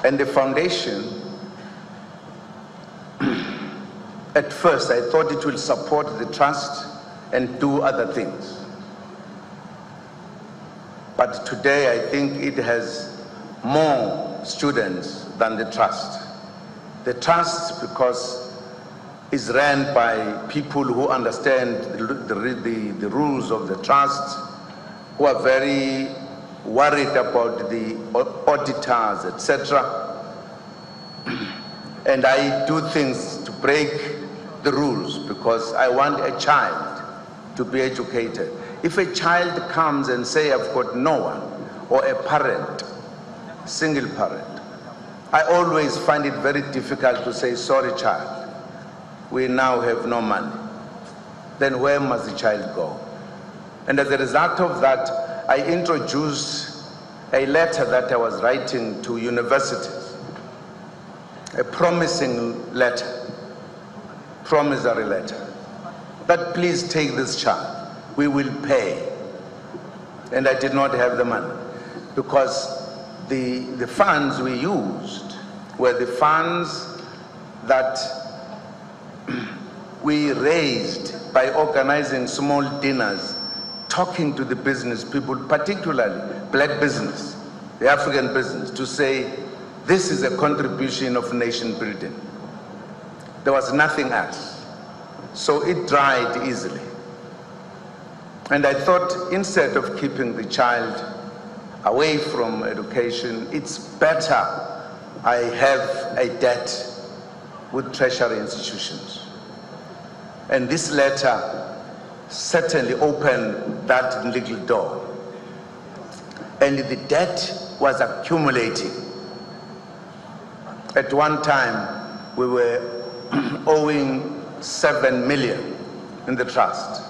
And the foundation, at first I thought it will support the trust and do other things. But today I think it has more students than the trust. The trust, because it's ran by people who understand the rules of the trust, who are very worried about the auditors, etc. And I do things to break the rules because I want a child to be educated. If a child comes and say, I've got no one, or a parent, single parent, I always find it very difficult to say, sorry child, we now have no money. Then where must the child go? And as a result of that, I introduced a letter that I was writing to universities, a promising letter, promissory letter, that please take this child, we will pay. And I did not have the money because the funds we used were the funds that we raised by organizing small dinners, talking to the business people, particularly black business, the African business, to say, this is a contribution of nation building. There was nothing else. So it dried easily. And I thought, instead of keeping the child away from education, it's better I have a debt with tertiary institutions. And this letter certainly opened that little door. And the debt was accumulating. At one time, we were owing 7 million in the trust.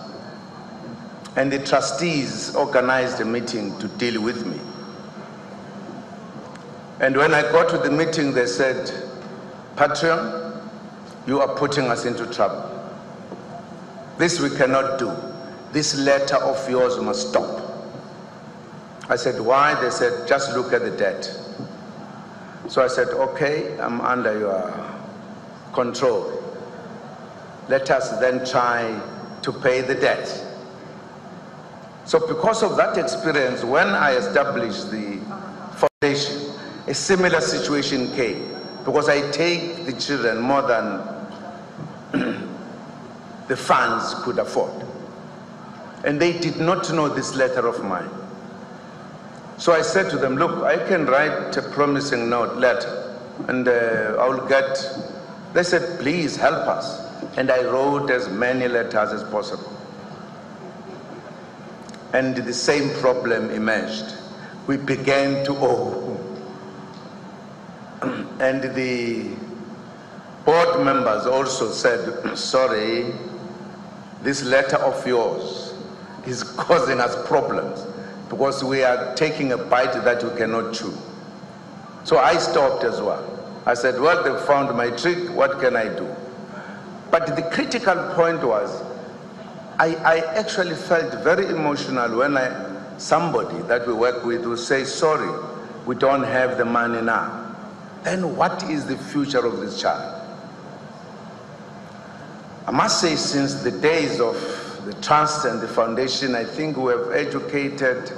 And the trustees organized a meeting to deal with me. And when I got to the meeting, they said, Patron, you are putting us into trouble. This we cannot do. This letter of yours must stop. I said, why? They said, just look at the debt. So I said, okay, I'm under your control. Let us then try to pay the debt. So because of that experience, when I established the foundation, a similar situation came, because I take the children more than the funds could afford. And they did not know this letter of mine. So I said to them, look, I can write a promising note letter, and I'll get, they said, please help us. And I wrote as many letters as possible. And the same problem emerged. We began to owe. And the board members also said, sorry, this letter of yours is causing us problems because we are taking a bite that we cannot chew. So I stopped as well. I said, well, they found my trick, what can I do? But the critical point was, I actually felt very emotional when somebody that we work with will say, sorry, we don't have the money now. Then what is the future of this child? I must say, since the days of the trust and the foundation, I think we have educated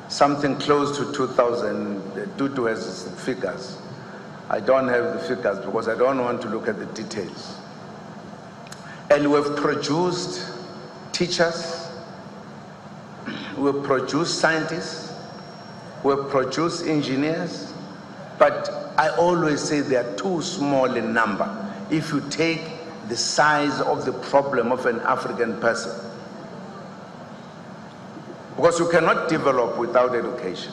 something close to 2,000. Pt.2 has figures. I don't have the figures because I don't want to look at the details. And we've produced teachers, we've produced scientists, we've produced engineers, but I always say they are too small in number if you take the size of the problem of an African person. Because you cannot develop without education.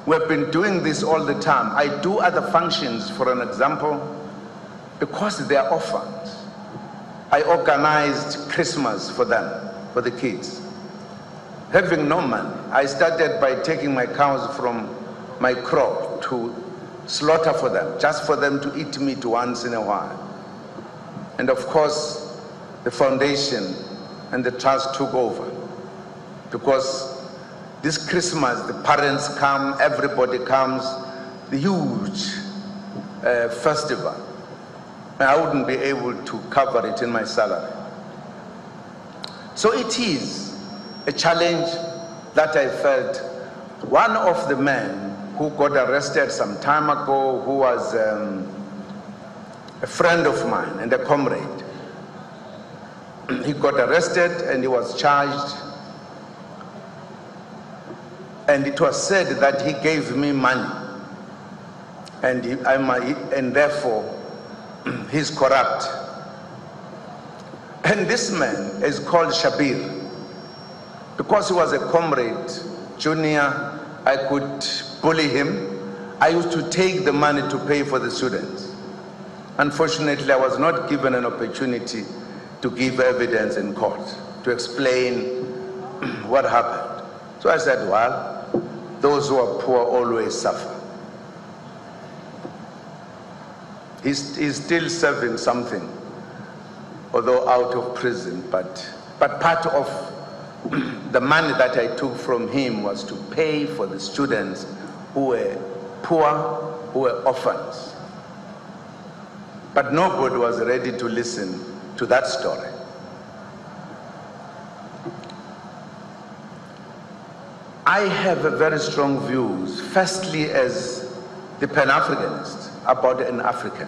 We've been doing this all the time. I do other functions, for an example, because they are orphans. I organized Christmas for them, for the kids. Having no money, I started by taking my cows from my crop to slaughter for them, just for them to eat meat once in a while. And of course, the foundation and the trust took over because This Christmas, the parents come, everybody comes, the huge festival. I wouldn't be able to cover it in my salary. So it is a challenge that I felt. One of the men who got arrested some time ago, who was a friend of mine and a comrade, he got arrested and he was charged. And it was said that he gave me money, and therefore he's corrupt. And this man is called Shabir. Because he was a comrade, junior, I could bully him. I used to take the money to pay for the students. Unfortunately, I was not given an opportunity to give evidence in court, to explain what happened. So I said, well, those who are poor always suffer. He's still serving something, although out of prison, but part of the money that I took from him was to pay for the students who were poor, who were orphans. But nobody was ready to listen to that story. I have a very strong views, firstly as the Pan-Africanist, about an African.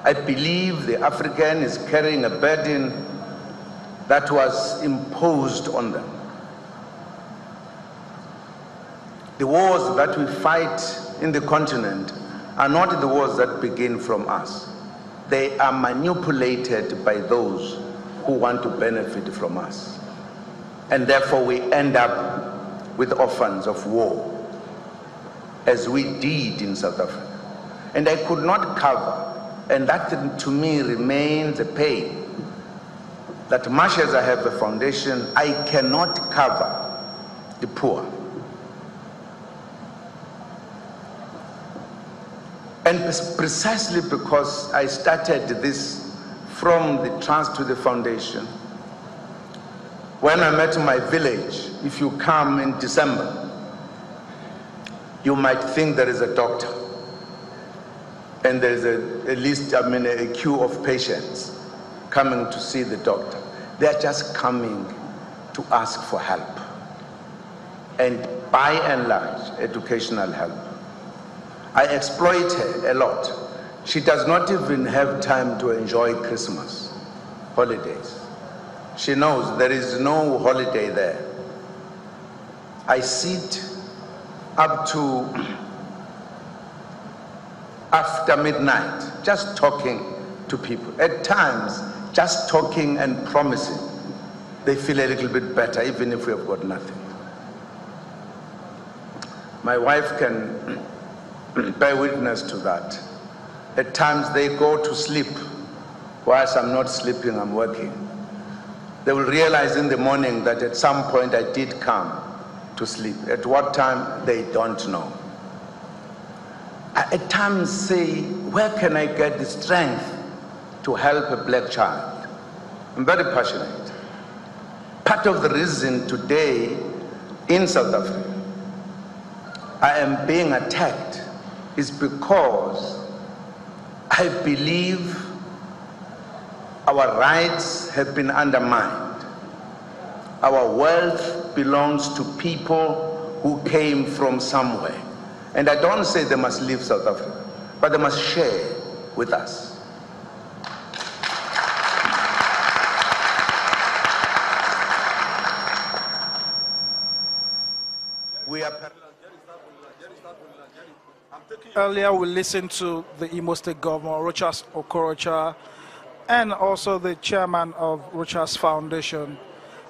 I believe the African is carrying a burden that was imposed on them. The wars that we fight in the continent are not the wars that begin from us. They are manipulated by those who want to benefit from us. And therefore we end up with orphans of war, as we did in South Africa. And I could not cover, and that to me remains a pain, that much as I have a foundation, I cannot cover the poor. And precisely because I started this from the trust to the foundation, when I'm at my village, if you come in December, you might think there is a doctor. And there is a queue of patients coming to see the doctor. They're just coming to ask for help. And by and large, educational help. I exploit her a lot. She does not even have time to enjoy Christmas holidays. She knows there is no holiday there. I sit up to after midnight, just talking to people. At times, just talking and promising. They feel a little bit better, even if we have got nothing. My wife can bear witness to that. At times, they go to sleep. Whilst I'm not sleeping, I'm working. They will realize in the morning that at some point I did come to sleep. At what time, they don't know. I at times say, where can I get the strength to help a black child? I'm very passionate. Part of the reason today in South Africa I am being attacked is because I believe our rights have been undermined. Our wealth belongs to people who came from somewhere. And I don't say they must leave South Africa, but they must share with us. We are. Earlier we listened to the Imo State Governor, Rochas Okorocha, and also the chairman of Rochas Foundation.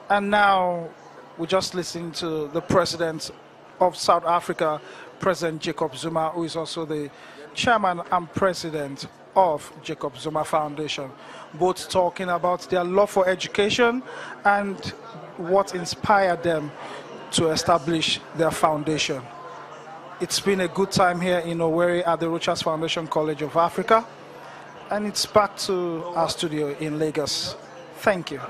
And now we just listened to the president of South Africa, President Jacob Zuma, who is also the chairman and president of Jacob Zuma Foundation, both talking about their love for education and what inspired them to establish their foundation. It's been a good time here in Owerri at the Rochas Foundation College of Africa, and it's back to our studio in Lagos. Thank you.